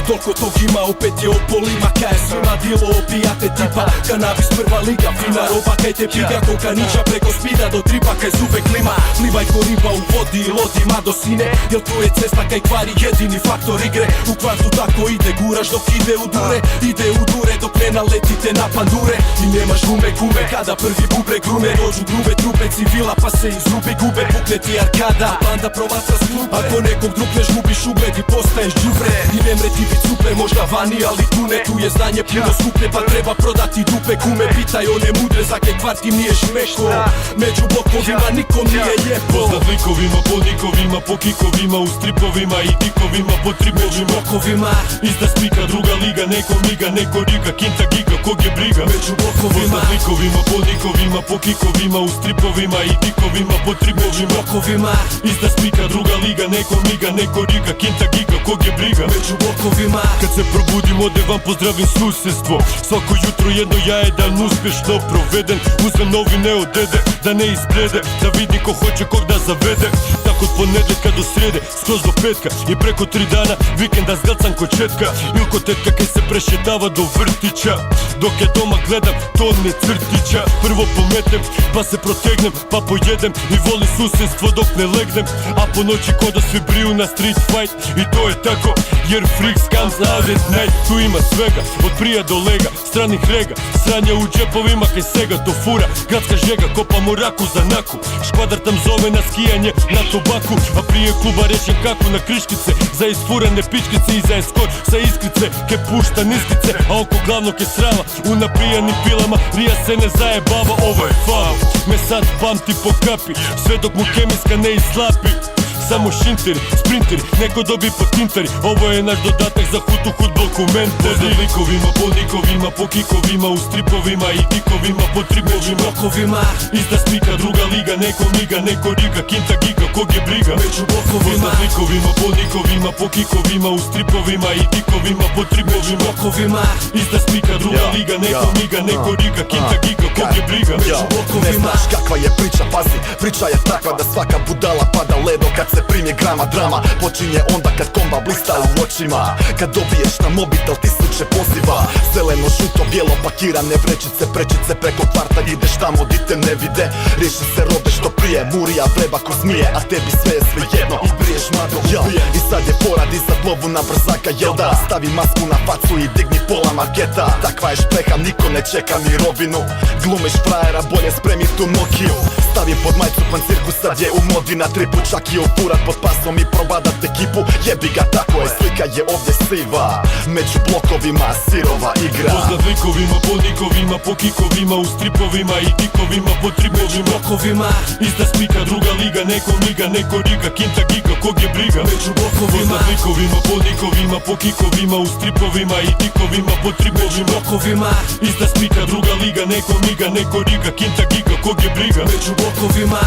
Toliko tog ima, opet je opolima. Kaj je svima dilo opijate tipa kanabis prva liga, fina roba. Kaj te piga koka niča preko spida do tripa. Kaj zube klima, plivaj ko riba u vodi i lodima do sine. Jel tu je cesta kaj kvari jedini faktor igre. U kvartu tako ide, guraš dok ide u dure. Ide u dure dok ne naletite na pandure. I nemaš gume kume kada prvi bubre grume. Dođu grube trupe civila pa se izrubi gube. Pukne ti arkada, banda promatra s klupe. Ako nekog drukneš gubiš ugled i postaješ đubre. I ne mre ti bit super, možda vani ali tu ne. Tu je znanje puno skuplje pa treba prodati dupe kume. Pitaj one mudre za kaj kvart im nije šmeko. Među blokovima nikom nije lijepo. Poznat likovima, po nikovima, po kikovima, u stripovima i dikovima, po tripovima, blokovima. Izda spika, druga liga, neko miga, neko riga, kinta giga, kog je briga. Među blokovima, poznat likovima, po nikovima, po kikovima, u stripovima i dikovima, po tripovima, blokovima. Izda spika, druga liga, neko miga, neko riga, kinta giga, kog je briga. Među blokovima. Kad se probudim ode vam pozdravim susjedstvo. Svako jutro jedno jaje dan uspješno proveden. Uzmem novine od dede, da ne izbrede, da vidi ko hoće kog da zavede. Tako od ponedjeljka do srijede, skroz do petka. I preko 3 dana vikenda zgacan ko četka. Ili ko tetka kaj se prešetava do vrtića. Dok ja doma gledam tone crtića. Prvo pometem, pa se protegnem, pa pojedem. I voli susjedstvo dok ne legnem. A po noći ko da svi briju na street fight. I to je tako, jer freaks comes out at night. Tu ima svega, od prija do lega, stranih rega. Sranje u džepovima kaj sega to fura. Gradska žega, kopamo raku za naku. Škvadar tam zove na skijanje, na tobaku. A prije kluba rečem kako na kriškice. Za isfurane pičkice i za eskort sa iskrice. Ke pušta niskice, a oko glavnog je srama. U napijanim pilama, rija se ne zajebava. Ovo je faul, me sad pamti po kapi. Sve dok mu kemijska ne islapi. Samo šinteri, sprinteri, neko dobi po tinteri. Ovo je naš dodatak za hutu hud dokumentari. Poznat likovima, po nikovima, po kikovima, u stripovima i dikovima, po tripovima, blokovima. Izda spika, druga liga, neko miga, neko riga, kinta giga, kog je briga. Među blokovima. Poznat likovima, po nikovima, po kikovima, u stripovima i dikovima, po tripovima, blokovima. Izda spika, druga liga, neko miga, neko riga, kinta giga, kog je briga. Među blokovima. Ne znaš kakva je priča, pazi, priča je takva da svaka budala pada ledo kad se primje grama. Drama počinje onda kad komba blista u očima. Kad dobiješ na mobitel 1000 poziva. Zeleno, žuto, bijelo pakirane vrećice, prečice preko kvarta. Ideš tamo di te ne vide. Riješi se robe što prije, murija vreba ko zmije. A tebi sve je svejedno i briješ mado ubije. I sad je porad iza lovu na brzaka, jel da? Stavi masku na facu i digni pola marketa. Takva je špreha, niko ne čeka mirovinu. Glumiš frajera, bolje spremi tu Nokiju. Stavi pod majicu pancirku, sad je u modi na tripu. Čak i ufurat pod pasom i probadat ekipu. Jebi ga, tako je, slika je ovdje siva. Među blokovima sirova igra. Poznat likovima, po nikovima, po kikovima, u stripovima i dikovima, po tripovima, blokovima. Izda spika, druga liga, neko miga, neko riga, kinta giga, kog je briga. Među blokovima. Poznat likovima, po nikovima, po kikovima, u stripovima i dikovima, po tripovima, blokovima. Izda spika, druga liga, neko miga, neko riga, kinta giga, kog je briga. Među blokovima.